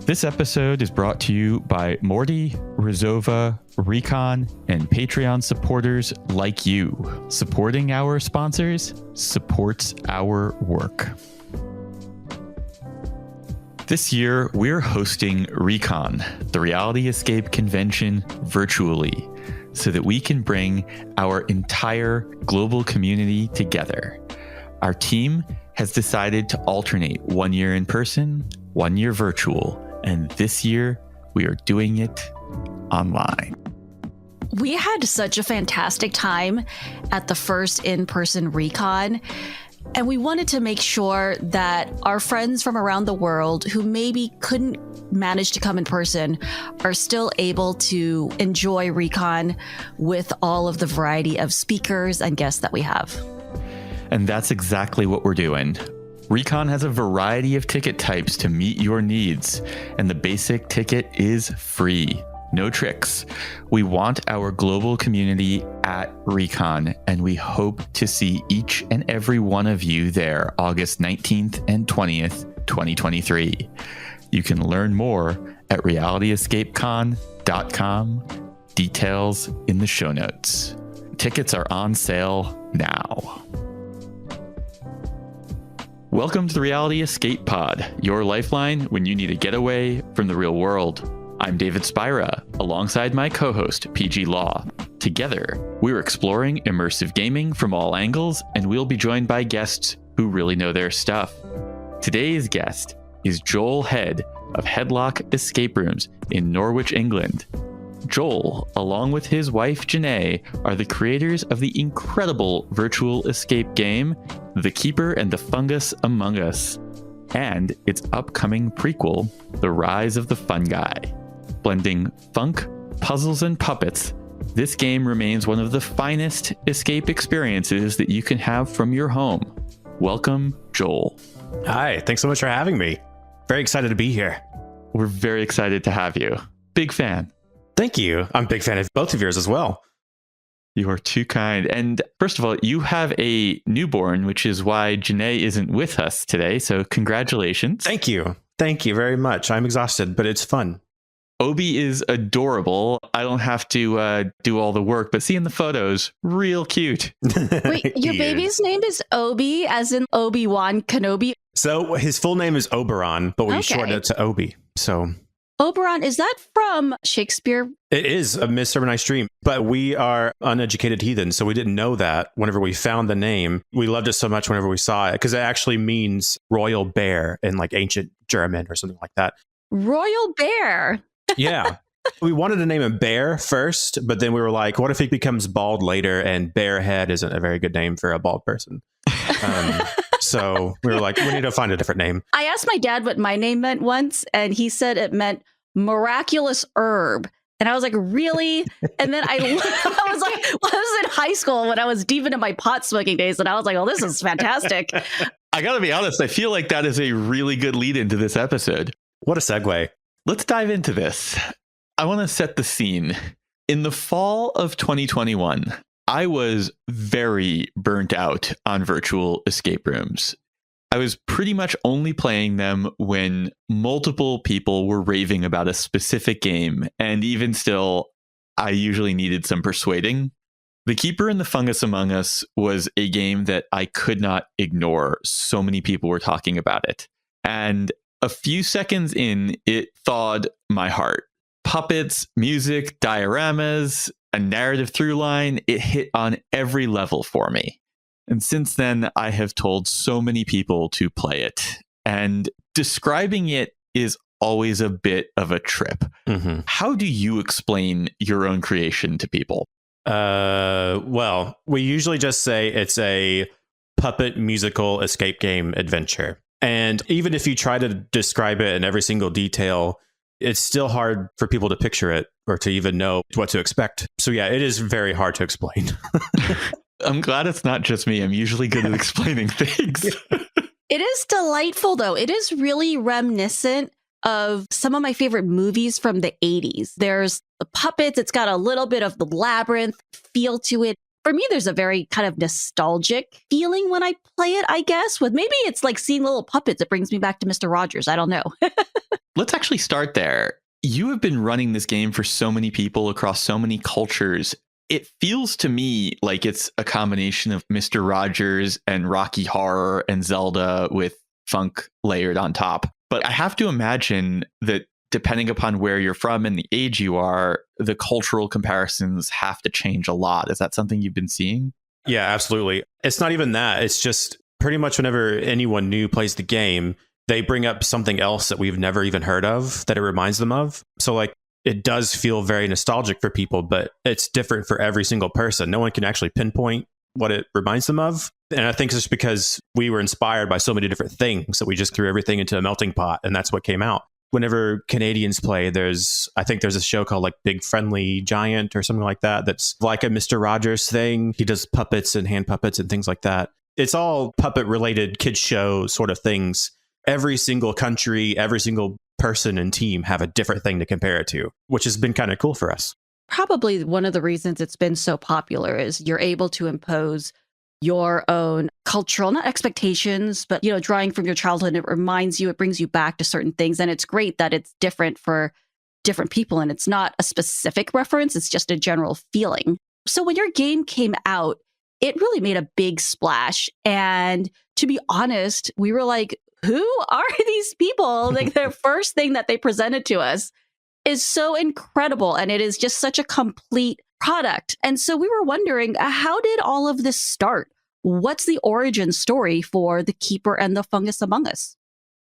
This episode is brought to you by Morty, Rizova, Recon, and Patreon supporters like you. Supporting our sponsors supports our work. This year, we're hosting Recon, the Reality Escape Convention, virtually, so that we can bring our entire global community together. Our team has decided to alternate 1 year in person, 1 year virtual, and this year we are doing it online. We had such a fantastic time at the first in-person Recon, and we wanted to make sure that our friends from around the world who maybe couldn't manage to come in person are still able to enjoy Recon with all of the variety of speakers and guests that we have. And that's exactly what we're doing. Recon has a variety of ticket types to meet your needs, and the basic ticket is free. No tricks. We want our global community at Recon, and we hope to see each and every one of you there August 19th and 20th, 2023. You can learn more at realityescapecon.com. Details in the show notes. Tickets are on sale now. Welcome to the Reality Escape Pod, your lifeline when you need a getaway from the real world. I'm David Spira, alongside my co-host, PG Law. Together, we're exploring immersive gaming from all angles, and we'll be joined by guests who really know their stuff. Today's guest is Joel Head of Headlock Escape Rooms in Norwich, England. Joel, along with his wife Janae, are the creators of the incredible virtual escape game, The Keeper and the Fungus Among Us, and its upcoming prequel, The Rise of the Fungi. Blending funk, puzzles, and puppets, this game remains one of the finest escape experiences that you can have from your home. Welcome, Joel. Hi, thanks so much for having me. Very excited to be here. We're very excited to have you. Big fan. Thank you. I'm a big fan of both of yours as well. You are too kind. And first of all, you have a newborn, which is why Janae isn't with us today. So congratulations. Thank you. Thank you very much. I'm exhausted, but it's fun. Obi is adorable. I don't have to do all the work, but seeing the photos, real cute. Wait, your baby's name is Obi, as in Obi-Wan Kenobi? So his full name is Oberon, but we shortened it to Obi. So Oberon, is that from Shakespeare? it is a Midsummer Night's Dream, but we are uneducated heathens, so we didn't know that whenever we found the name. We loved it so much whenever we saw it, because it actually means royal bear in like ancient German or something like that. Royal bear? Yeah. We wanted to name him Bear first, but then we were like, what if he becomes bald later? And Bearhead isn't a very good name for a bald person. So we were like, we need to find a different name. I asked my dad what my name meant once, and he said it meant miraculous herb. And I was like, really? And then I was in high school when I was deep into my pot smoking days, and I was like, oh, this is fantastic. I gotta be honest, I feel like that is a really good lead into this episode. What a segue. Let's dive into this. I want to set the scene. In the fall of 2021, I was very burnt out on virtual escape rooms. I was pretty much only playing them when multiple people were raving about a specific game, and even still, I usually needed some persuading. The Keeper and the Fungus Among Us was a game that I could not ignore. So many people were talking about it. And a few seconds in, it thawed my heart. Puppets, music, dioramas, a narrative through line, it hit on every level for me. And since then, I have told so many people to play it. And describing it is always a bit of a trip. Mm-hmm. How do you explain your own creation to people? Well, we usually just say it's a puppet musical escape game adventure. And even if you try to describe it in every single detail, it's still hard for people to picture it or to even know what to expect. So yeah, it is very hard to explain. I'm glad it's not just me. I'm usually good at explaining things. It is delightful, though. It is really reminiscent of some of my favorite movies from the 80s. There's the puppets. It's got a little bit of the labyrinth feel to it. For me, there's a very kind of nostalgic feeling when I play it, I guess. With maybe it's like seeing little puppets. It brings me back to Mr. Rogers. I don't know. Let's actually start there. You have been running this game for so many people across so many cultures. It feels to me like it's a combination of Mr. Rogers and Rocky Horror and Zelda with funk layered on top. But I have to imagine that depending upon where you're from and the age you are, the cultural comparisons have to change a lot. Is that something you've been seeing? Yeah, absolutely. It's not even that. It's just pretty much whenever anyone new plays the game, they bring up something else that we've never even heard of that it reminds them of. So like it does feel very nostalgic for people, but it's different for every single person. No one can actually pinpoint what it reminds them of. And I think it's just because we were inspired by so many different things that we just threw everything into a melting pot, and that's what came out. Whenever Canadians play, I think there's a show called like Big Friendly Giant or something like that. That's like a Mr. Rogers thing. He does puppets and hand puppets and things like that. It's all puppet related kids show sort of things. Every single country, every single person and team have a different thing to compare it to, which has been kind of cool for us. Probably one of the reasons it's been so popular is you're able to impose your own cultural, not expectations, but, drawing from your childhood. It reminds you, it brings you back to certain things. And it's great that it's different for different people. And it's not a specific reference. It's just a general feeling. So when your game came out, it really made a big splash. And to be honest, we were like, who are these people? Like the first thing that they presented to us is so incredible. And it is just such a complete product. And so we were wondering, how did all of this start? What's the origin story for The Keeper and the Fungus Among Us?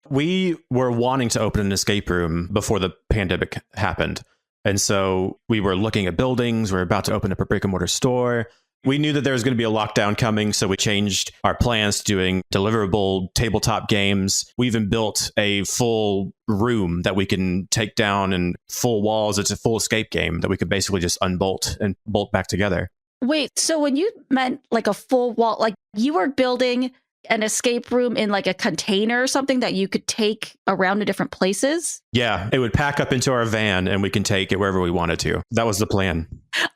We were wanting to open an escape room before the pandemic happened. And so we were looking at buildings. We were about to open up a brick and mortar store. We knew that there was going to be a lockdown coming, so we changed our plans to doing deliverable tabletop games. We even built a full room that we can take down and full walls. It's a full escape game that we could basically just unbolt and bolt back together. Wait, so when you meant like a full wall, like you were building an escape room in like a container or something that you could take around to different places? Yeah, it would pack up into our van and we can take it wherever we wanted to. That was the plan.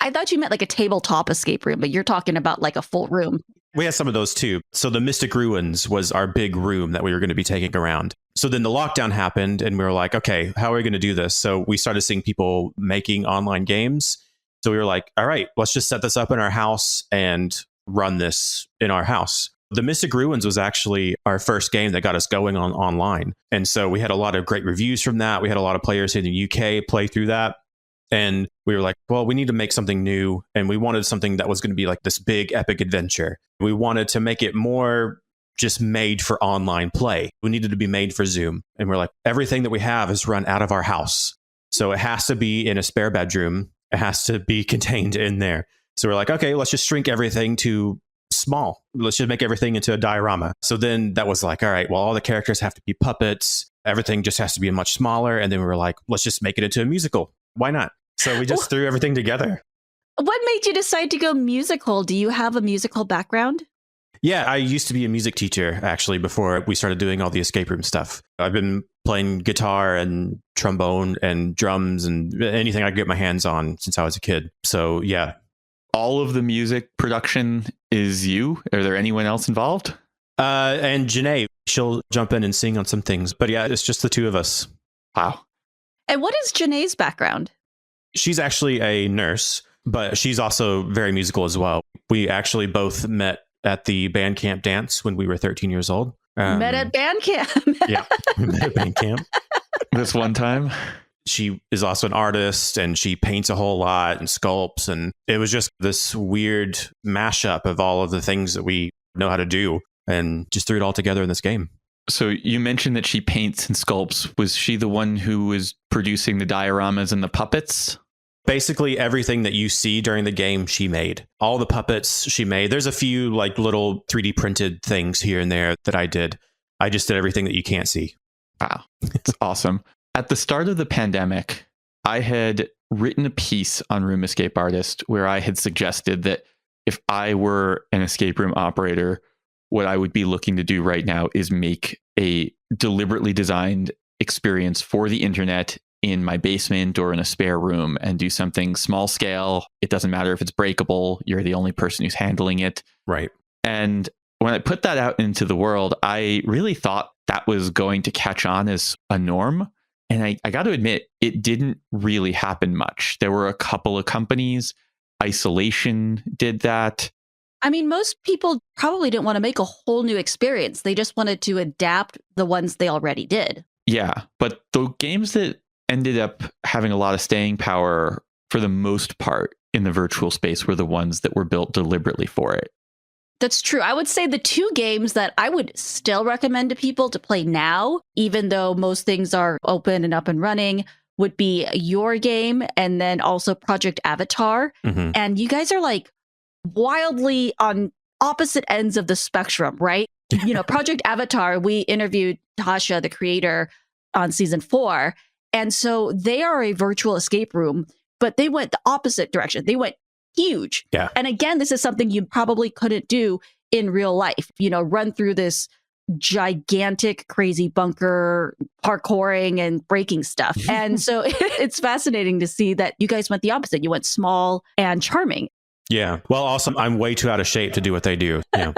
I thought you meant like a tabletop escape room, but you're talking about like a full room. We had some of those too. So the Mystic Ruins was our big room that we were going to be taking around. So then the lockdown happened and we were like, okay, how are we going to do this? So we started seeing people making online games. So we were like, all right, let's just set this up in our house and run this in our house. The Mystic Ruins was actually our first game that got us going online. And so we had a lot of great reviews from that. We had a lot of players in the UK play through that. And we were like, well, we need to make something new. And we wanted something that was going to be like this big epic adventure. We wanted to make it more just made for online play. We needed to be made for Zoom. And we're like, everything that we have is run out of our house. So it has to be in a spare bedroom. It has to be contained in there. So we're like, okay, let's just shrink everything to small. Let's just make everything into a diorama. So then that was like, all right, well, all the characters have to be puppets. Everything just has to be much smaller. And then we were like, let's just make it into a musical. Why not? So we just threw everything together. What made you decide to go musical? Do you have a musical background? Yeah, I used to be a music teacher, actually, before we started doing all the escape room stuff. I've been playing guitar and trombone and drums and anything I could get my hands on since I was a kid. So, yeah. All of the music production is you? Are there anyone else involved? And Janae, she'll jump in and sing on some things. But yeah, it's just the two of us. Wow. And what is Janae's background? She's actually a nurse, but she's also very musical as well. We actually both met at the band camp dance when we were 13 years old. Met at band camp. Yeah, we met at band camp. This one time? She is also an artist and she paints a whole lot and sculpts. And it was just this weird mashup of all of the things that we know how to do and just threw it all together in this game. So you mentioned that she paints and sculpts. Was she the one who was producing the dioramas and the puppets? Basically everything that you see during the game, she made. All the puppets she made. There's a few like little 3D printed things here and there that I did. I just did everything that you can't see. Wow, it's awesome. At the start of the pandemic, I had written a piece on Room Escape Artist where I had suggested that if I were an escape room operator, what I would be looking to do right now is make a deliberately designed experience for the internet in my basement or in a spare room and do something small scale. It doesn't matter if it's breakable. You're the only person who's handling it. Right. And when I put that out into the world, I really thought that was going to catch on as a norm. And I got to admit, it didn't really happen much. There were a couple of companies. Isolation did that. I mean, most people probably didn't want to make a whole new experience. They just wanted to adapt the ones they already did. Yeah, but the games that ended up having a lot of staying power for the most part in the virtual space were the ones that were built deliberately for it. That's true. I would say the two games that I would still recommend to people to play now, even though most things are open and up and running, would be your game and then also Project Avatar. Mm-hmm. And you guys are like wildly on opposite ends of the spectrum, right? You know, Project Avatar, we interviewed Tasha, the creator, on season 4. And so they are a virtual escape room, but they went the opposite direction. They went huge. Yeah. And again, this is something you probably couldn't do in real life, you know, run through this gigantic, crazy bunker, parkouring and breaking stuff. And so it's fascinating to see that you guys went the opposite. You went small and charming. Yeah. Well, also, I'm way too out of shape to do what they do. Yeah.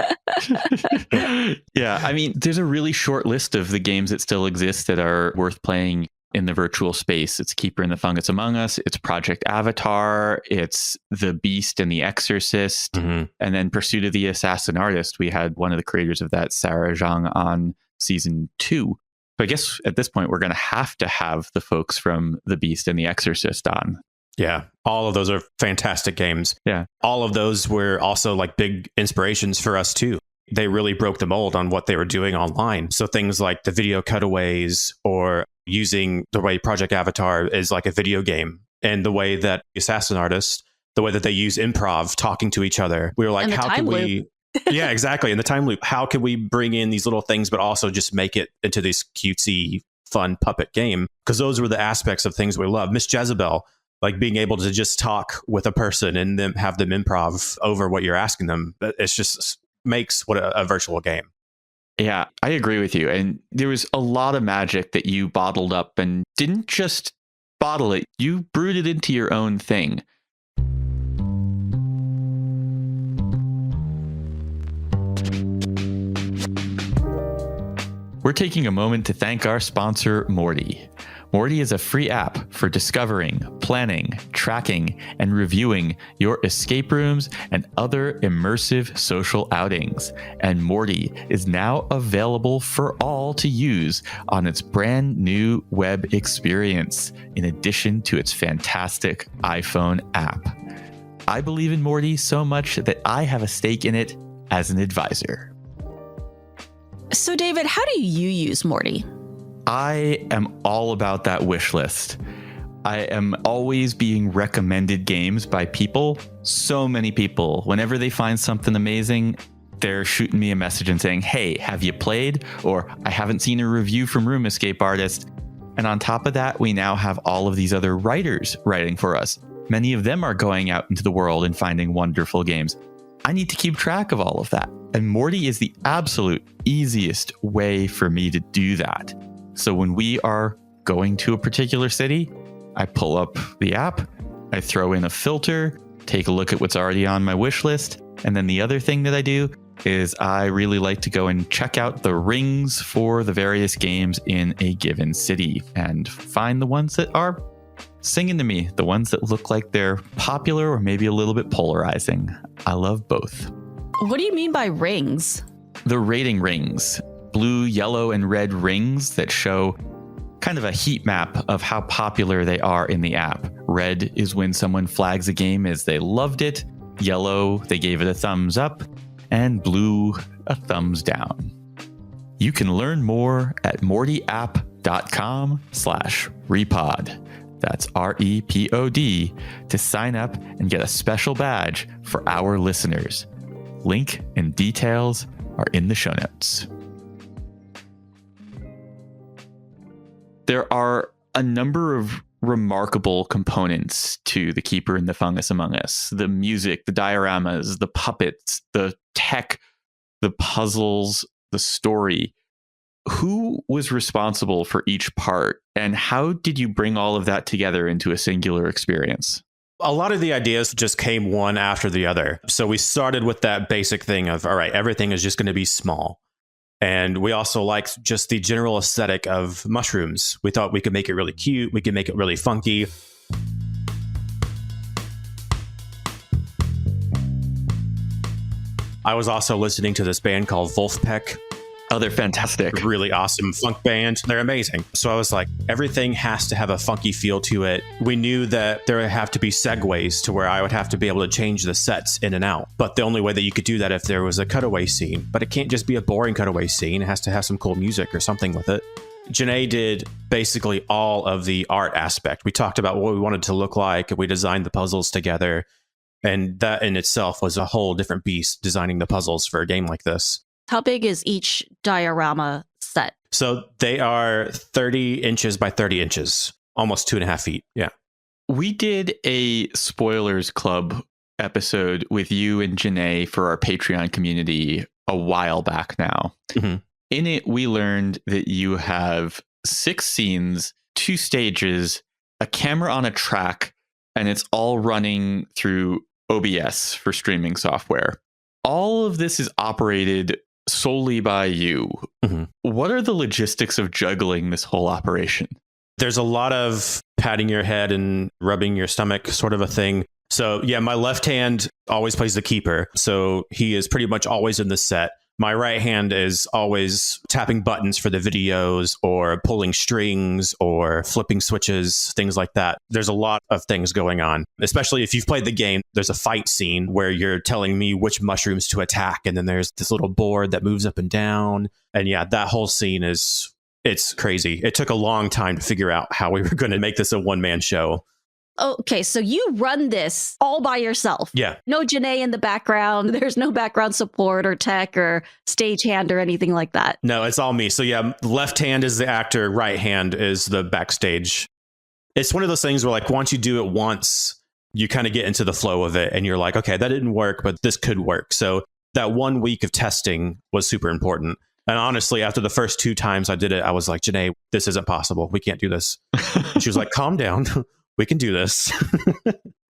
Yeah. I mean, there's a really short list of the games that still exist that are worth playing in the virtual space. It's Keeper and the Fungus Among Us. It's Project Avatar. It's The Beast and the Exorcist. Mm-hmm. And then Pursuit of the Assassin Artist. We had one of the creators of that, Sarah Zhang, on season 2. So I guess at this point, we're going to have the folks from The Beast and the Exorcist on. Yeah. All of those are fantastic games. Yeah. All of those were also like big inspirations for us too. They really broke the mold on what they were doing online. So things like the video cutaways or using the way Project Avatar is like a video game and the way that Assassin Artist, the way that they use improv, talking to each other. We were like, how can we... Yeah, exactly. In the time loop, how can we bring in these little things, but also just make it into this cutesy, fun puppet game? Because those were the aspects of things we love. Miss Jezebel, like being able to just talk with a person and then have them improv over what you're asking them. It's just makes what a virtual game. Yeah, I agree with you. And there was a lot of magic that you bottled up and didn't just bottle it. You brewed it into your own thing. We're taking a moment to thank our sponsor, Morty. Morty is a free app for discovering, planning, tracking, and reviewing your escape rooms and other immersive social outings. And Morty is now available for all to use on its brand new web experience, in addition to its fantastic iPhone app. I believe in Morty so much that I have a stake in it as an advisor. So, David, how do you use Morty? I am all about that wish list. I am always being recommended games by people. So many people, whenever they find something amazing, they're shooting me a message and saying, hey, have you played? Or I haven't seen a review from Room Escape Artist. And on top of that, we now have all of these other writers writing for us. Many of them are going out into the world and finding wonderful games. I need to keep track of all of that. And Morty is the absolute easiest way for me to do that. So when we are going to a particular city, I pull up the app, I throw in a filter, take a look at what's already on my wish list. And then the other thing that I do is I really like to go and check out the rings for the various games in a given city and find the ones that are singing to me, the ones that look like they're popular or maybe a little bit polarizing. I love both. What do you mean by rings? The rating rings. Blue, yellow, and red rings that show kind of a heat map of how popular they are in the app. Red is when someone flags a game as they loved it. Yellow, they gave it a thumbs up. And blue, a thumbs down. You can learn more at mortyapp.com/repod. That's REPOD to sign up and get a special badge for our listeners. Link and details are in the show notes. There are a number of remarkable components to The Keeper and the Fungus Among Us. The music, the dioramas, the puppets, the tech, the puzzles, the story. Who was responsible for each part, and how did you bring all of that together into a singular experience? A lot of the ideas just came one after the other. So we started with that basic thing of, all right, everything is just going to be small. And we also liked just the general aesthetic of mushrooms. We thought we could make it really cute. We could make it really funky. I was also listening to this band called Vulfpeck. Oh, they're fantastic. Really awesome funk band. They're amazing. So I was like, everything has to have a funky feel to it. We knew that there would have to be segues to where I would have to be able to change the sets in and out. But the only way that you could do that if there was a cutaway scene. But it can't just be a boring cutaway scene. It has to have some cool music or something with it. Janae did basically all of the art aspect. We talked about what we wanted to look like. We designed the puzzles together. And that in itself was a whole different beast, designing the puzzles for a game like this. How big is each diorama set? So they are 30 inches by 30 inches, almost 2.5 feet. Yeah. We did a Spoilers Club episode with you and Janae for our Patreon community a while back now. Mm-hmm. In it, we learned that you have 6 scenes, 2 stages, a camera on a track, and it's all running through OBS for streaming software. All of this is operated solely by you. Mm-hmm. What are the logistics of juggling this whole operation? There's a lot of patting your head and rubbing your stomach sort of a thing. So yeah, my left hand always plays the keeper. So he is pretty much always in the set. My right hand is always tapping buttons for the videos or pulling strings or flipping switches, things like that. There's a lot of things going on, especially if you've played the game. There's a fight scene where you're telling me which mushrooms to attack. And then there's this little board that moves up and down. And yeah, that whole scene it's crazy. It took a long time to figure out how we were going to make this a one-man show. Okay, so you run this all by yourself. Yeah. No Janae in the background. There's no background support or tech or stagehand or anything like that. No, it's all me. So yeah, left hand is the actor, right hand is the backstage. It's one of those things where like once you do it once, you kind of get into the flow of it and you're like, okay, that didn't work, but this could work. So that 1 week of testing was super important. And honestly, after the first 2 times I did it, I was like, Janae, this isn't possible. We can't do this. She was like, calm down. We can do this.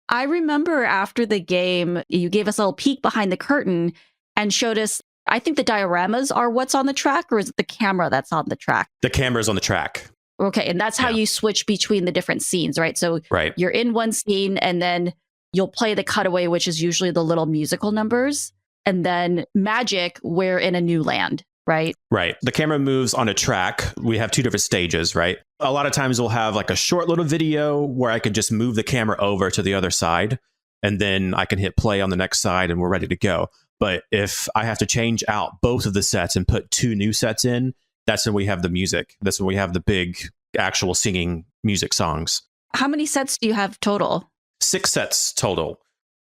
I remember after the game, you gave us a little peek behind the curtain and showed us, I think the dioramas are what's on the track, or is it the camera that's on the track? The camera's on the track. Okay, and that's how you switch between the different scenes, right? So you're in one scene and then you'll play the cutaway, which is usually the little musical numbers. And then magic, we're in a new land. Right. Right. The camera moves on a track. We have 2 different stages, right? A lot of times we'll have like a short little video where I can just move the camera over to the other side and then I can hit play on the next side and we're ready to go. But if I have to change out both of the sets and put 2 new sets in, that's when we have the music. That's when we have the big actual singing music songs. How many sets do you have total? 6 sets total.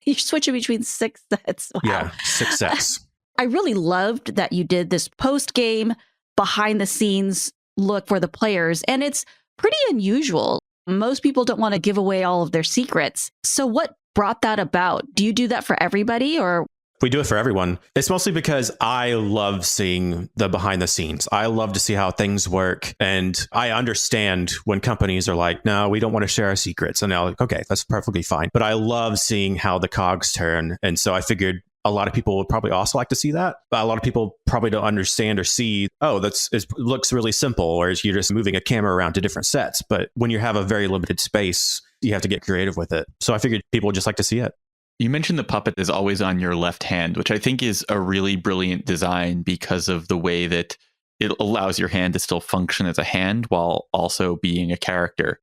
You're switching between 6 sets. Wow. Yeah, 6 sets. I really loved that you did this post-game, behind-the-scenes look for the players, and it's pretty unusual. Most people don't want to give away all of their secrets. So what brought that about? Do you do that for everybody, or? We do it for everyone. It's mostly because I love seeing the behind the scenes. I love to see how things work. And I understand when companies are like, no, we don't want to share our secrets. And I'm like, okay, that's perfectly fine. But I love seeing how the cogs turn. And so I figured a lot of people would probably also like to see that. But a lot of people probably don't understand or see, oh, it looks really simple, or you're just moving a camera around to different sets. But when you have a very limited space, you have to get creative with it. So I figured people would just like to see it. You mentioned the puppet is always on your left hand, which I think is a really brilliant design because of the way that it allows your hand to still function as a hand while also being a character.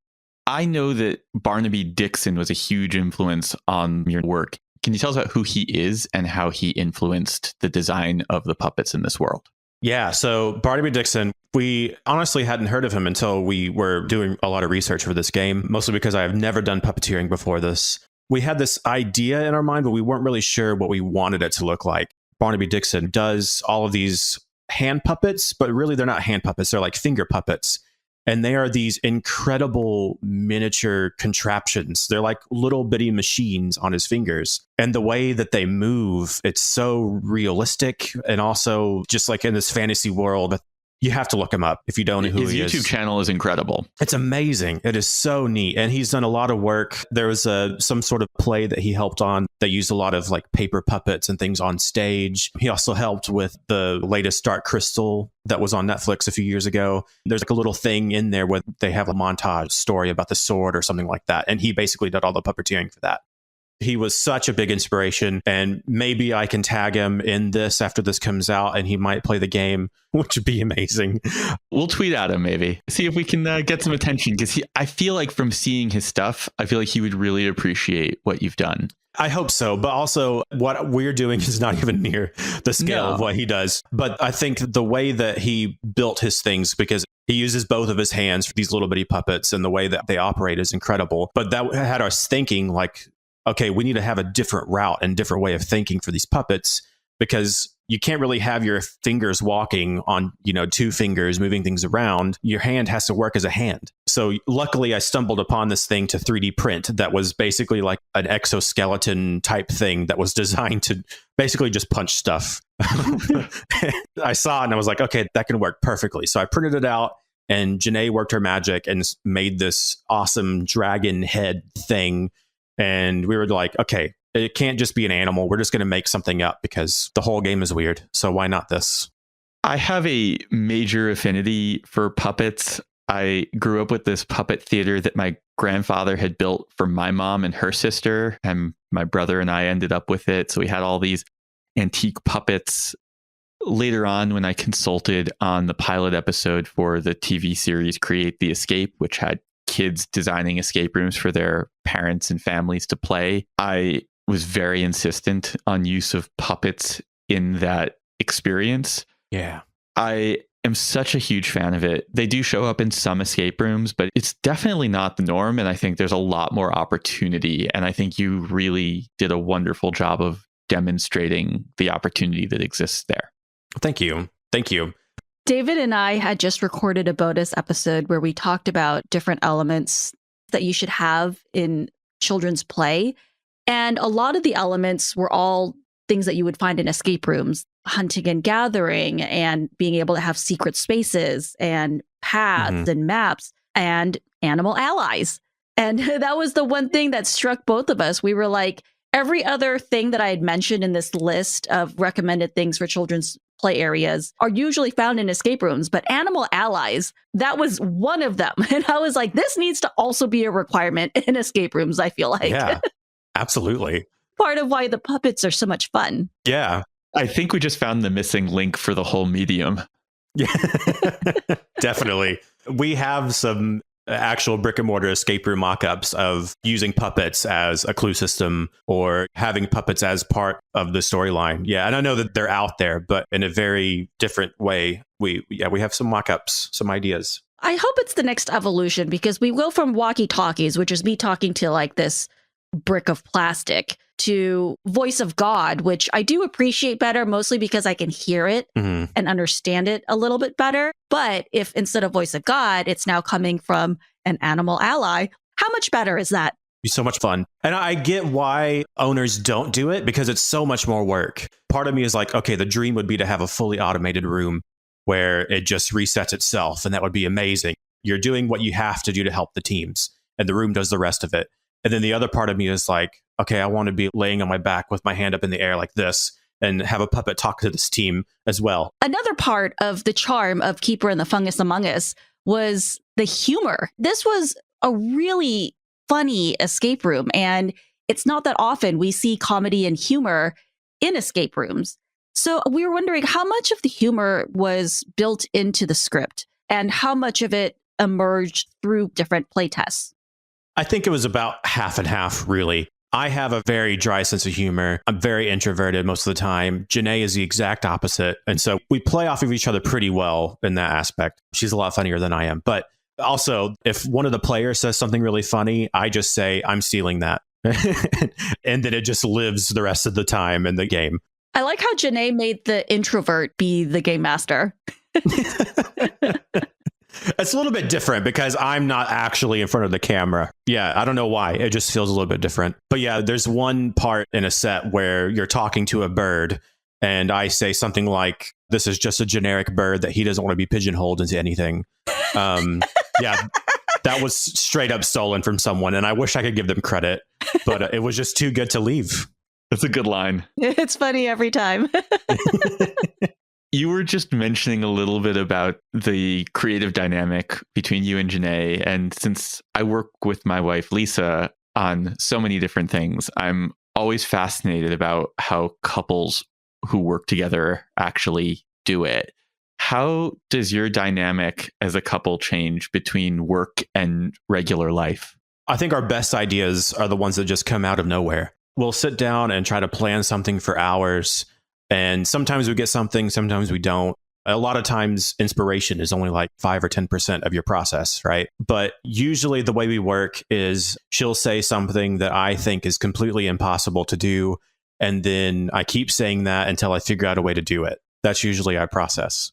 I know that Barnaby Dixon was a huge influence on your work. Can you tell us about who he is and how he influenced the design of the puppets in this world? Yeah, so Barnaby Dixon, we honestly hadn't heard of him until we were doing a lot of research for this game, mostly because I have never done puppeteering before this. We had this idea in our mind, but we weren't really sure what we wanted it to look like. Barnaby Dixon does all of these hand puppets, but really they're not hand puppets. They're like finger puppets. And they are these incredible miniature contraptions. They're like little bitty machines on his fingers. And the way that they move, it's so realistic. And also just like in this fantasy world, You have to look him up if you don't know who he is. His YouTube channel is incredible. It's amazing. It is so neat. And he's done a lot of work. There was some sort of play that he helped on that used a lot of like paper puppets and things on stage. He also helped with the latest Dark Crystal that was on Netflix a few years ago. There's like a little thing in there where they have a montage story about the sword or something like that. And he basically did all the puppeteering for that. He was such a big inspiration, and maybe I can tag him in this after this comes out and he might play the game, which would be amazing. We'll tweet at him maybe. See if we can get some attention, because I feel like from seeing his stuff, I feel like he would really appreciate what you've done. I hope so. But also what we're doing is not even near the scale of what he does. But I think the way that he built his things, because he uses both of his hands for these little bitty puppets, and the way that they operate is incredible. But that had us thinking like, okay, we need to have a different route and different way of thinking for these puppets, because you can't really have your fingers walking on, 2 fingers, moving things around. Your hand has to work as a hand. So luckily I stumbled upon this thing to 3D print that was basically like an exoskeleton type thing that was designed to basically just punch stuff. I saw it and I was like, okay, that can work perfectly. So I printed it out, and Janae worked her magic and made this awesome dragon head thing. And we were like, okay, it can't just be an animal. We're just going to make something up because the whole game is weird. So why not this? I have a major affinity for puppets. I grew up with this puppet theater that my grandfather had built for my mom and her sister, and my brother and I ended up with it. So we had all these antique puppets. Later on, when I consulted on the pilot episode for the TV series Create the Escape, which had kids designing escape rooms for their parents and families to play, I was very insistent on use of puppets in that experience. Yeah. I am such a huge fan of it. They do show up in some escape rooms, but it's definitely not the norm. And I think there's a lot more opportunity. And I think you really did a wonderful job of demonstrating the opportunity that exists there. Thank you. Thank you. David and I had just recorded a bonus episode where we talked about different elements that you should have in children's play. And a lot of the elements were all things that you would find in escape rooms, hunting and gathering, and being able to have secret spaces and paths and maps and animal allies. And that was the one thing that struck both of us. We were like, every other thing that I had mentioned in this list of recommended things for children's play areas are usually found in escape rooms, but animal allies, that was one of them. And I was like, this needs to also be a requirement in escape rooms, I feel like. Yeah, absolutely. Part of why the puppets are so much fun. Yeah. I think we just found the missing link for the whole medium. Yeah, definitely. We have some actual brick and mortar escape room mock-ups of using puppets as a clue system or having puppets as part of the storyline. Yeah, and I know that they're out there, but in a very different way. We have some mock-ups, some ideas. I hope it's the next evolution, because we go from walkie-talkies, which is me talking to like this brick of plastic, to voice of God, which I do appreciate better, mostly because I can hear it and understand it a little bit better. But if instead of voice of God, it's now coming from an animal ally, how much better is that? Be so much fun. And I get why owners don't do it, because it's so much more work. Part of me is like, okay, the dream would be to have a fully automated room where it just resets itself, and that would be amazing. You're doing what you have to do to help the teams, and the room does the rest of it. And then the other part of me is like, okay, I want to be laying on my back with my hand up in the air like this and have a puppet talk to this team as well. Another part of the charm of Keeper and the Fungus Among Us was the humor. This was a really funny escape room, and it's not that often we see comedy and humor in escape rooms. So we were wondering how much of the humor was built into the script and how much of it emerged through different playtests. I think it was about half and half, really. I have a very dry sense of humor. I'm very introverted most of the time. Janae is the exact opposite. And so we play off of each other pretty well in that aspect. She's a lot funnier than I am. But also, if one of the players says something really funny, I just say, I'm stealing that. And then it just lives the rest of the time in the game. I like how Janae made the introvert be the game master. It's a little bit different because I'm not actually in front of the camera. Yeah, I don't know why. It just feels a little bit different. But yeah, there's one part in a set where you're talking to a bird and I say something like, this is just a generic bird that he doesn't want to be pigeonholed into anything. Yeah, that was straight up stolen from someone, and I wish I could give them credit, but it was just too good to leave. That's a good line. It's funny every time. You were just mentioning a little bit about the creative dynamic between you and Janae. And since I work with my wife, Lisa, on so many different things, I'm always fascinated about how couples who work together actually do it. How does your dynamic as a couple change between work and regular life? I think our best ideas are the ones that just come out of nowhere. We'll sit down and try to plan something for hours. And sometimes we get something, sometimes we don't. A lot of times inspiration is only like 5 or 10% of your process, right? But usually the way we work is she'll say something that I think is completely impossible to do. And then I keep saying that until I figure out a way to do it. That's usually our process.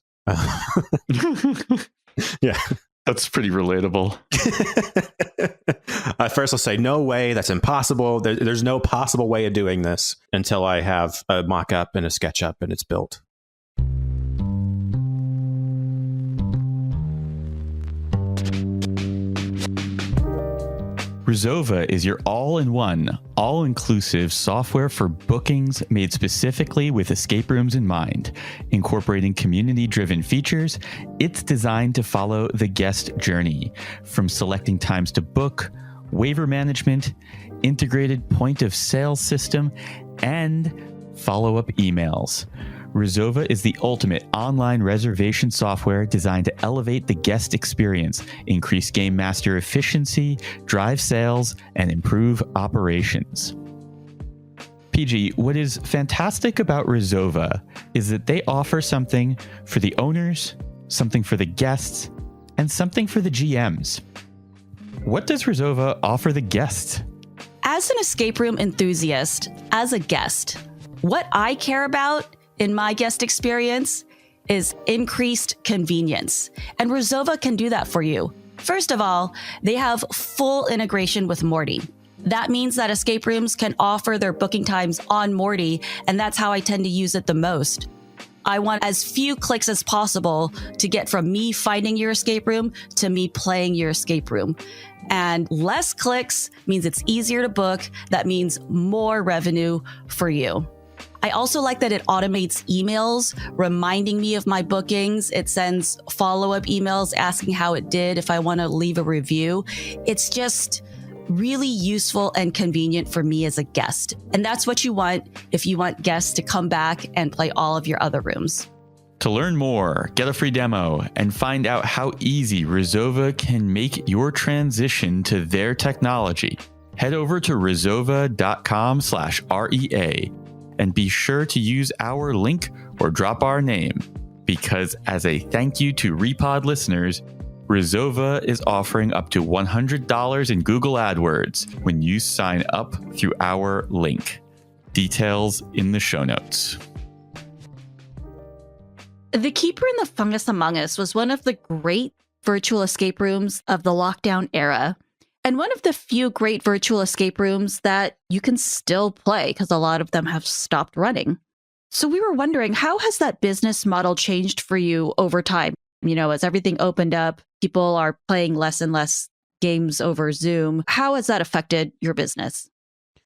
Yeah. That's pretty relatable. At first I'll say, no way, that's impossible. There's no possible way of doing this, until I have a mock-up and a SketchUp and it's built. Rizova is your all-in-one, all-inclusive software for bookings made specifically with escape rooms in mind. Incorporating community-driven features, it's designed to follow the guest journey, from selecting times to book, waiver management, integrated point-of-sale system, and follow-up emails. Rizova is the ultimate online reservation software designed to elevate the guest experience, increase game master efficiency, drive sales, and improve operations. PG, what is fantastic about Rizova is that they offer something for the owners, something for the guests, and something for the GMs. What does Rizova offer the guests? As an escape room enthusiast, as a guest, what I care about in my guest experience is increased convenience. And Rizova can do that for you. First of all, they have full integration with Morty. That means that escape rooms can offer their booking times on Morty, and that's how I tend to use it the most. I want as few clicks as possible to get from me finding your escape room to me playing your escape room. And less clicks means it's easier to book. That means more revenue for you. I also like that it automates emails reminding me of my bookings. It sends follow-up emails asking how it did, if I want to leave a review. It's just really useful and convenient for me as a guest. And that's what you want if you want guests to come back and play all of your other rooms. To learn more, get a free demo, and find out how easy Rizova can make your transition to their technology, head over to rizova.com/REA. And be sure to use our link or drop our name, because as a thank you to Repod listeners, Rizova is offering up to $100 in Google AdWords when you sign up through our link. Details in the show notes. The Keeper and the Fungus Among Us was one of the great virtual escape rooms of the lockdown era. And one of the few great virtual escape rooms that you can still play, because a lot of them have stopped running. So we were wondering, how has that business model changed for you over time? You know, as everything opened up, people are playing less and less games over Zoom. How has that affected your business?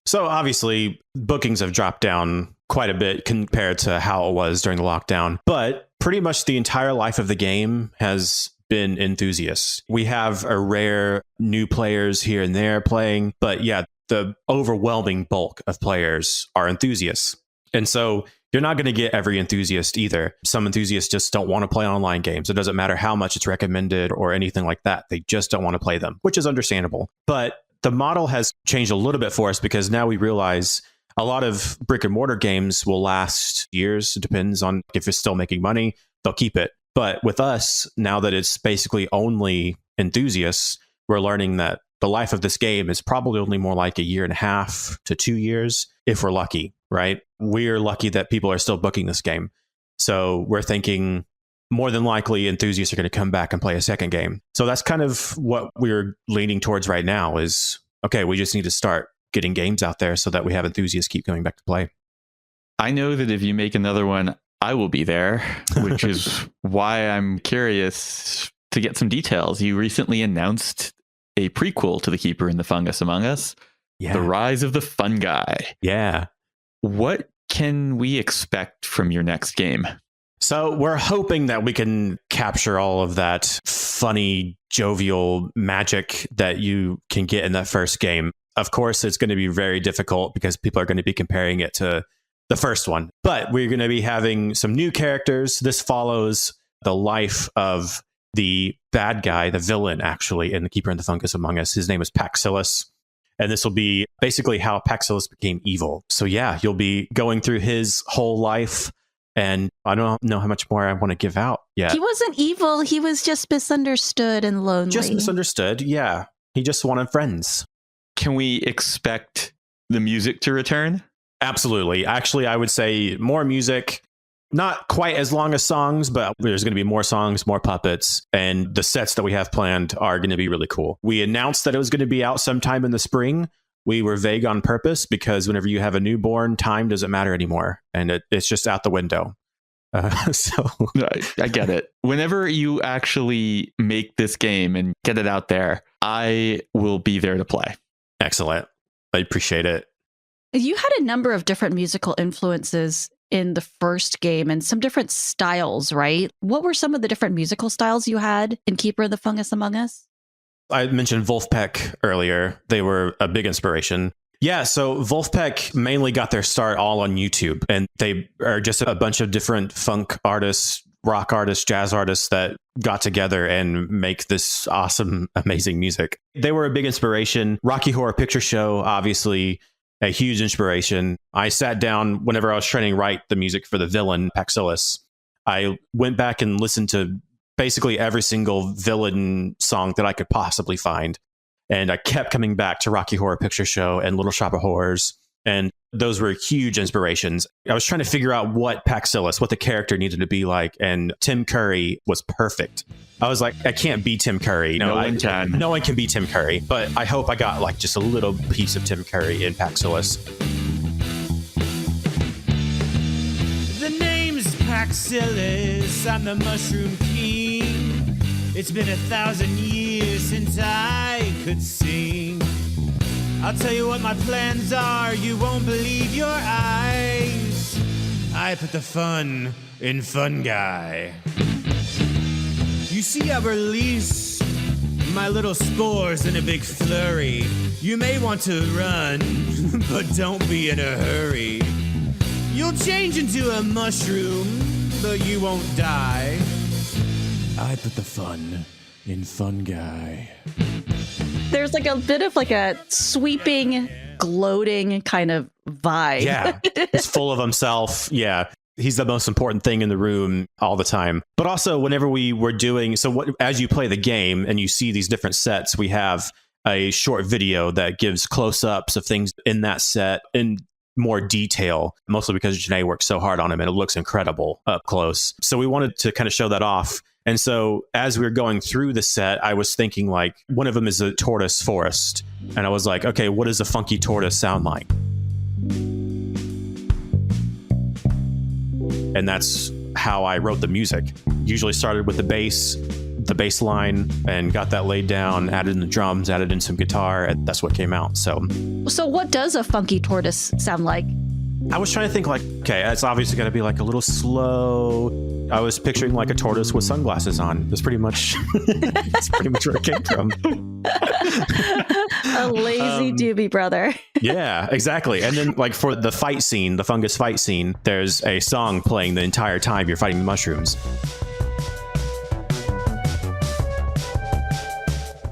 So obviously, bookings have dropped down quite a bit compared to how it was during the lockdown. But pretty much the entire life of the game has been enthusiasts. We have a rare new players here and there playing, but yeah, the overwhelming bulk of players are enthusiasts. And so you're not going to get every enthusiast either. Some enthusiasts just don't want to play online games. It doesn't matter how much it's recommended or anything like that. They just don't want to play them, which is understandable. But the model has changed a little bit for us, because now we realize a lot of brick and mortar games will last years. It depends on if it's still making money, they'll keep it. But with us, now that it's basically only enthusiasts, we're learning that the life of this game is probably only more like 1.5 to 2 years, if we're lucky, right? We're lucky that people are still booking this game. So we're thinking more than likely enthusiasts are going to come back and play a second game. So that's kind of what we're leaning towards right now is, okay, we just need to start getting games out there so that we have enthusiasts keep coming back to play. I know that if you make another one, I will be there, which is why I'm curious to get some details. You recently announced a prequel to The Keeper and the Fungus Among Us, The Rise of the Fungi. Yeah. What can we expect from your next game? So we're hoping that we can capture all of that funny, jovial magic that you can get in that first game. Of course, it's going to be very difficult because people are going to be comparing it to the first one. But we're going to be having some new characters. This follows the life of the bad guy, the villain, actually, in The Keeper and the Fungus Among Us. His name is Paxillus. And this will be basically how Paxillus became evil. So yeah, you'll be going through his whole life. And I don't know how much more I want to give out yet. He wasn't evil. He was just misunderstood and lonely. Just misunderstood. Yeah. He just wanted friends. Can we expect the music to return? Absolutely. Actually, I would say more music, not quite as long as songs, but there's going to be more songs, more puppets. And the sets that we have planned are going to be really cool. We announced that it was going to be out sometime in the spring. We were vague on purpose because whenever you have a newborn, time doesn't matter anymore. And it's just out the window. So I get it. Whenever you actually make this game and get it out there, I will be there to play. Excellent. I appreciate it. You had a number of different musical influences in the first game and some different styles, right? What were some of the different musical styles you had in Keeper of the Fungus Among Us? I mentioned Vulfpeck earlier. They were a big inspiration. Yeah, so Vulfpeck mainly got their start all on YouTube, and they are just a bunch of different funk artists, rock artists, jazz artists that got together and make this awesome, amazing music. They were a big inspiration. Rocky Horror Picture Show, obviously, a huge inspiration. I sat down whenever I was trying to write the music for the villain, Paxillus. I went back and listened to basically every single villain song that I could possibly find. And I kept coming back to Rocky Horror Picture Show and Little Shop of Horrors. And those were huge inspirations. I was trying to figure out what Paxillus, what the character needed to be like. And Tim Curry was perfect. I was like, I can't be Tim Curry. No one can. No one can be Tim Curry. But I hope I got like just a little piece of Tim Curry in Paxillus. The name's Paxillus. I'm the Mushroom King. It's been 1,000 years since I could sing. I'll tell you what my plans are. You won't believe your eyes. I put the fun in Fungi. You see, I release my little spores in a big flurry. You may want to run, but don't be in a hurry. You'll change into a mushroom, but you won't die. I put the fun in Fungi. There's like a bit of like a sweeping, gloating kind of vibe. Yeah, he's full of himself. Yeah, he's the most important thing in the room all the time. But also, whenever we were doing, as you play the game and you see these different sets, we have a short video that gives close-ups of things in that set in more detail, mostly because Janae worked so hard on him and it looks incredible up close. So we wanted to kind of show that off. And so as we were going through the set, I was thinking like, one of them is a tortoise forest. And I was like, okay, what does a funky tortoise sound like? And that's how I wrote the music. Usually started with the bass line, and got that laid down, added in the drums, added in some guitar, and that's what came out. So what does a funky tortoise sound like? I was trying to think like, okay, it's obviously got to be like a little slow. I was picturing like a tortoise with sunglasses on. That's pretty much where it came from. A lazy doobie brother. Yeah, exactly. And then like for the fight scene, the fungus fight scene, there's a song playing the entire time you're fighting the mushrooms.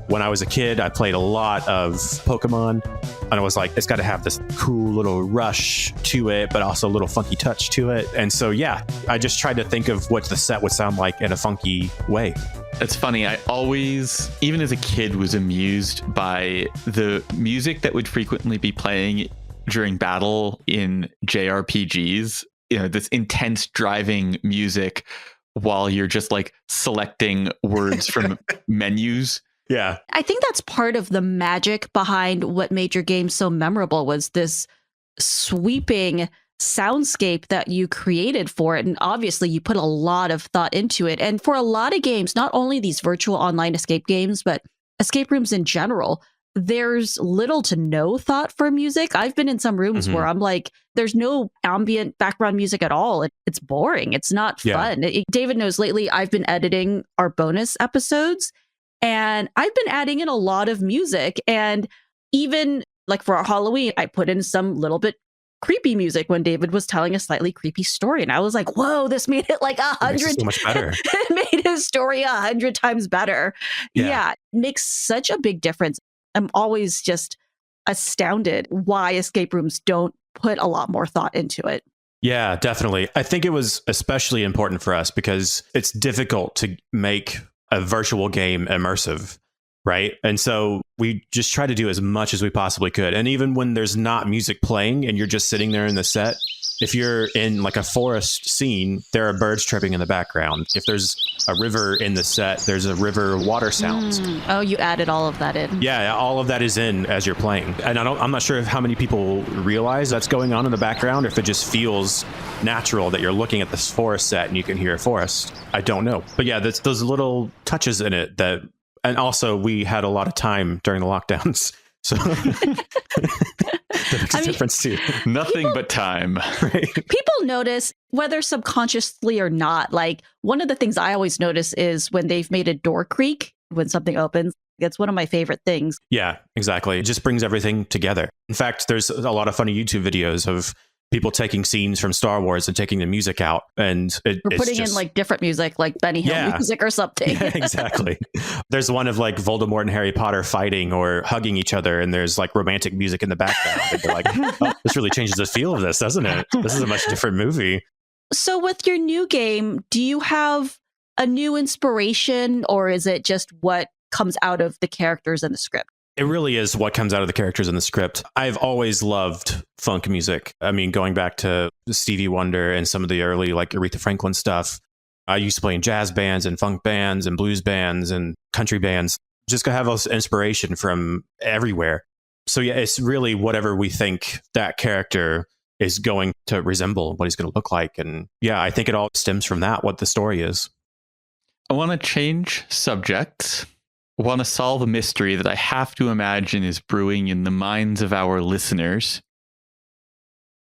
When I was a kid, I played a lot of Pokemon, and I was like, it's got to have this cool little rush to it, but also a little funky touch to it. And so, yeah, I just tried to think of what the set would sound like in a funky way. It's funny. I always, even as a kid, was amused by the music that would frequently be playing during battle in JRPGs. You know, this intense driving music while you're just like selecting words from menus. Yeah. I think that's part of the magic behind what made your game so memorable was this sweeping soundscape that you created for it. And obviously, you put a lot of thought into it. And for a lot of games, not only these virtual online escape games, but escape rooms in general, there's little to no thought for music. I've been in some rooms where I'm like, there's no ambient background music at all. It's boring. It's not fun. David knows lately I've been editing our bonus episodes and I've been adding in a lot of music. And even like for our Halloween, I put in some little bit creepy music when David was telling a slightly creepy story. And I was like, whoa, this made it like 100 so much better. It made his story 100 times better. Yeah, it makes such a big difference. I'm always just astounded why escape rooms don't put a lot more thought into it. Yeah, definitely. I think it was especially important for us because it's difficult to make a virtual game immersive, right? And so we just try to do as much as we possibly could. And even when there's not music playing and you're just sitting there in the set, if you're in like a forest scene, there are birds chirping in the background. If there's a river in the set, there's a river water sounds. Oh, you added all of that in. Yeah, all of that is in as you're playing. And I'm not sure how many people realize that's going on in the background, or if it just feels natural that you're looking at this forest set and you can hear a forest. I don't know. But yeah, that's those little touches in it that, and also we had a lot of time during the lockdowns. So that makes a difference too. Nothing but time. Right. People notice, whether subconsciously or not, like one of the things I always notice is when they've made a door creak when something opens. That's one of my favorite things. Yeah, exactly. It just brings everything together. In fact, there's a lot of funny YouTube videos of people taking scenes from Star Wars and taking the music out, and We're putting in like different music, like Benny Hill music or something. Yeah, exactly. There's one of like Voldemort and Harry Potter fighting or hugging each other, and there's like romantic music in the background. And you're like, oh, this really changes the feel of this, doesn't it? This is a much different movie. So with your new game, do you have a new inspiration, or is it just what comes out of the characters and the script? It really is what comes out of the characters in the script. I've always loved funk music. I mean, going back to Stevie Wonder and some of the early like Aretha Franklin stuff. I used to play in jazz bands and funk bands and blues bands and country bands. Just to have this inspiration from everywhere. So yeah, it's really whatever we think that character is going to resemble, what he's going to look like. And yeah, I think it all stems from that, what the story is. I want to change subjects. I want to solve a mystery that I have to imagine is brewing in the minds of our listeners.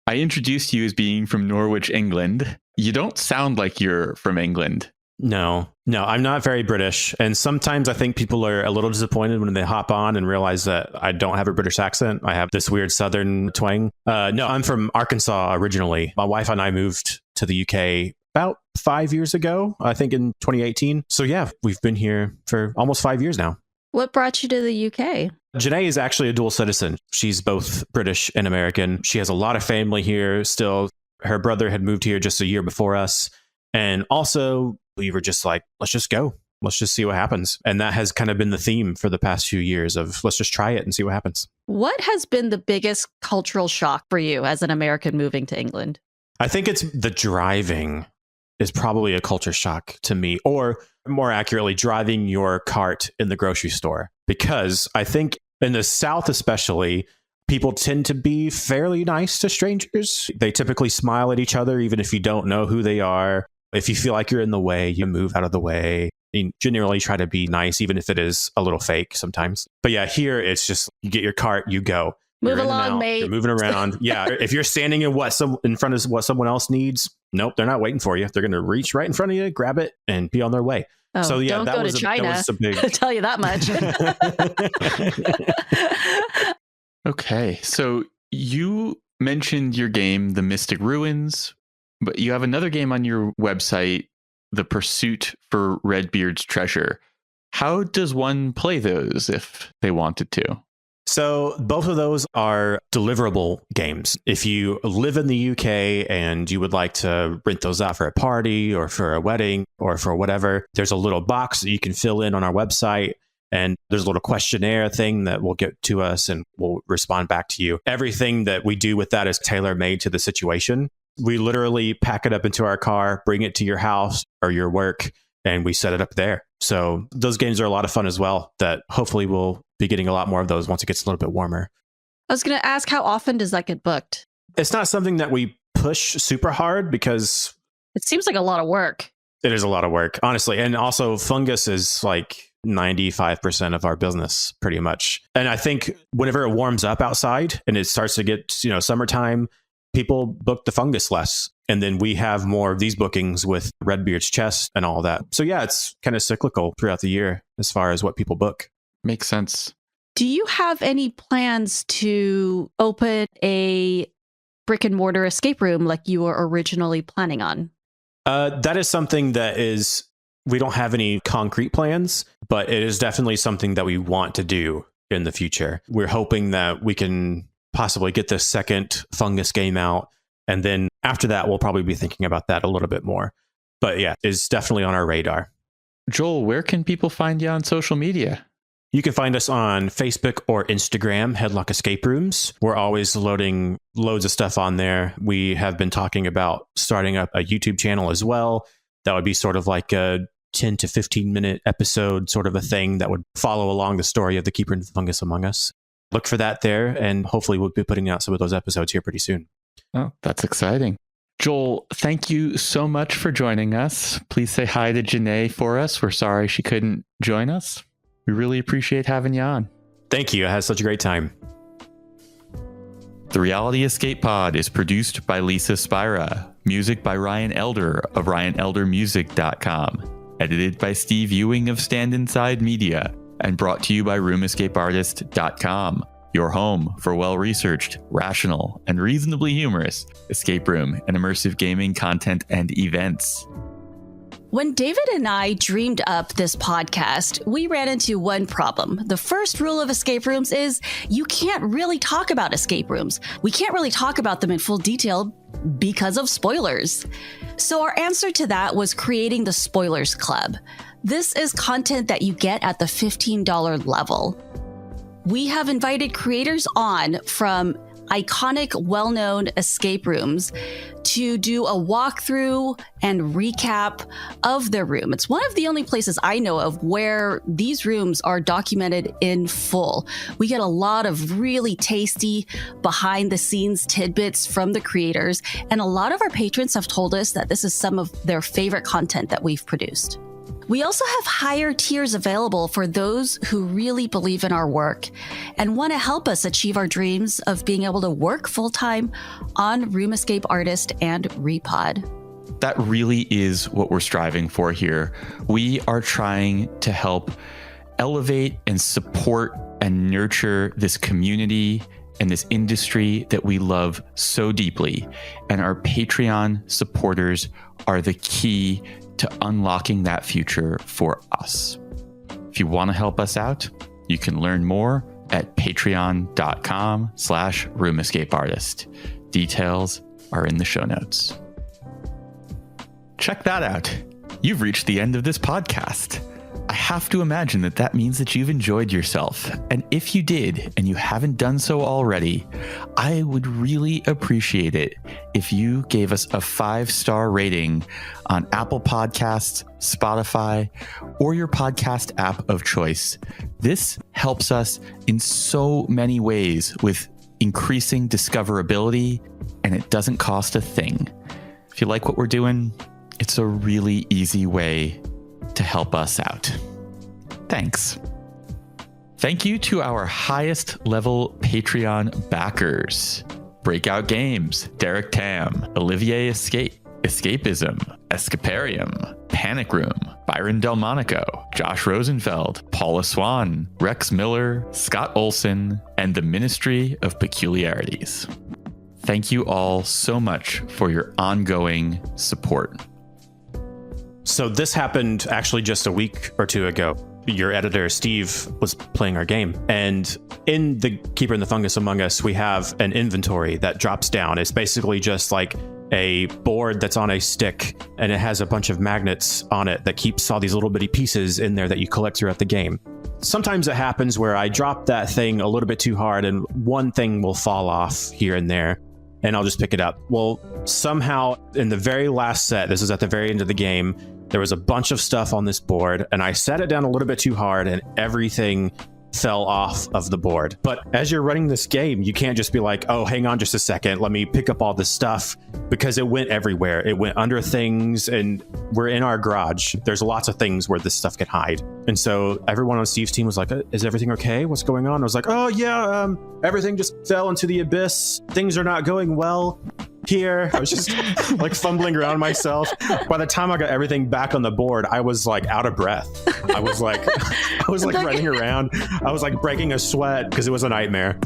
I introduced you as being from Norwich, England. You don't sound like you're from England. No, I'm not very British. And sometimes I think people are a little disappointed when they hop on and realize that I don't have a British accent. I have this weird Southern twang. No, I'm from Arkansas originally. My wife and I moved to the UK about 5 years ago, I think in 2018. So yeah, we've been here for almost 5 years now. What brought you to the UK? Janae is actually a dual citizen. She's both British and American. She has a lot of family here still. Her brother had moved here just a year before us. And also, we were just like, let's just go. Let's just see what happens. And that has kind of been the theme for the past few years of let's just try it and see what happens. What has been the biggest cultural shock for you as an American moving to England? I think it's the driving is probably a culture shock to me, or more accurately, driving your cart in the grocery store. Because I think in the South especially, people tend to be fairly nice to strangers. They typically smile at each other, even if you don't know who they are. If you feel like you're in the way, you move out of the way. You generally try to be nice, even if it is a little fake sometimes. But yeah, here it's just you get your cart, you go. Move along, mate. You're moving around. Yeah, if you're standing in in front of what someone else needs, nope, they're not waiting for you. They're going to reach right in front of you, grab it, and be on their way. Oh, so yeah, don't that go was to China. That was a big. I'll tell you that much. Okay, so you mentioned your game, The Mystic Ruins, but you have another game on your website, The Pursuit for Redbeard's Treasure. How does one play those if they wanted to? So both of those are deliverable games. If you live in the UK and you would like to rent those out for a party or for a wedding or for whatever, there's a little box that you can fill in on our website. And there's a little questionnaire thing that will get to us and we'll respond back to you. Everything that we do with that is tailor-made to the situation. We literally pack it up into our car, bring it to your house or your work, and we set it up there. So those games are a lot of fun as well, that hopefully we'll be getting a lot more of those once it gets a little bit warmer. I was going to ask, how often does that get booked? It's not something that we push super hard because It seems like a lot of work. it is a lot of work, honestly. And also, Fungus is like 95% of our business, pretty much. And I think whenever it warms up outside and it starts to get, summertime, people book the Fungus less. And then we have more of these bookings with Redbeard's Chest and all that. So yeah, it's kind of cyclical throughout the year as far as what people book. Makes sense. Do you have any plans to open a brick and mortar escape room like you were originally planning on? That is something that we don't have any concrete plans, but it is definitely something that we want to do in the future. We're hoping that we can possibly get the second Fungus game out. And then after that, we'll probably be thinking about that a little bit more. But yeah, it's definitely on our radar. Joel, where can people find you on social media? You can find us on Facebook or Instagram, Headlock Escape Rooms. We're always loading loads of stuff on there. We have been talking about starting up a YouTube channel as well. That would be sort of like a 10 to 15 minute episode, sort of a thing that would follow along the story of the Keeper and the Fungus Among Us. Look for that there, and hopefully we'll be putting out some of those episodes here pretty soon. Oh, that's exciting. Joel, thank you so much for joining us. Please say hi to Janae for us. We're sorry she couldn't join us. We really appreciate having you on. Thank you. I had such a great time. The Reality Escape Pod is produced by Lisa Spira. Music by Ryan Elder of RyanElderMusic.com. Edited by Steve Ewing of Stand Inside Media. And brought to you by RoomEscapeArtist.com. Your home for well-researched, rational, and reasonably humorous escape room and immersive gaming content and events. When David and I dreamed up this podcast, we ran into one problem. The first rule of escape rooms is you can't really talk about escape rooms. We can't really talk about them in full detail because of spoilers. So our answer to that was creating the Spoilers Club. This is content that you get at the $15 level. We have invited creators on from iconic, well-known escape rooms to do a walkthrough and recap of their room. It's one of the only places I know of where these rooms are documented in full. We get a lot of really tasty behind-the-scenes tidbits from the creators, and a lot of our patrons have told us that this is some of their favorite content that we've produced. We also have higher tiers available for those who really believe in our work and want to help us achieve our dreams of being able to work full-time on Room Escape Artist and Repod. That really is what we're striving for here. We are trying to help elevate and support and nurture this community and this industry that we love so deeply. And our Patreon supporters are the key to unlocking that future for us. If you want to help us out, you can learn more at patreon.com/roomescapeartist. Details are in the show notes. Check that out. You've reached the end of this podcast. I have to imagine that means that you've enjoyed yourself. And if you did, and you haven't done so already, I would really appreciate it if you gave us a 5-star rating on Apple Podcasts, Spotify, or your podcast app of choice. This helps us in so many ways with increasing discoverability, and it doesn't cost a thing. If you like what we're doing, it's a really easy way to help us out. Thanks. Thank you to our highest level Patreon backers: Breakout Games, Derek Tam, Olivier Escapism, Escaparium, Panic Room, Byron Delmonico, Josh Rosenfeld, Paula Swan, Rex Miller, Scott Olson, and the Ministry of Peculiarities. Thank you all so much for your ongoing support. So this happened actually just a week or two ago. Your editor, Steve, was playing our game. And in the Keeper and the Fungus Among Us, we have an inventory that drops down. It's basically just like a board that's on a stick, and it has a bunch of magnets on it that keeps all these little bitty pieces in there that you collect throughout the game. Sometimes it happens where I drop that thing a little bit too hard and one thing will fall off here and there, and I'll just pick it up. Well, somehow in the very last set, this is at the very end of the game, there was a bunch of stuff on this board, and I set it down a little bit too hard, and everything fell off of the board. But as you're running this game, you can't just be like, oh, hang on just a second, let me pick up all this stuff, because it went everywhere. It went under things, and we're in our garage. There's lots of things where this stuff can hide. And so everyone on Steve's team was like, is everything okay? What's going on? I was like, oh yeah, everything just fell into the abyss. Things are not going well here. I was just like fumbling around myself. By the time I got everything back on the board, I was like out of breath. I was like running around. I was like breaking a sweat because it was a nightmare.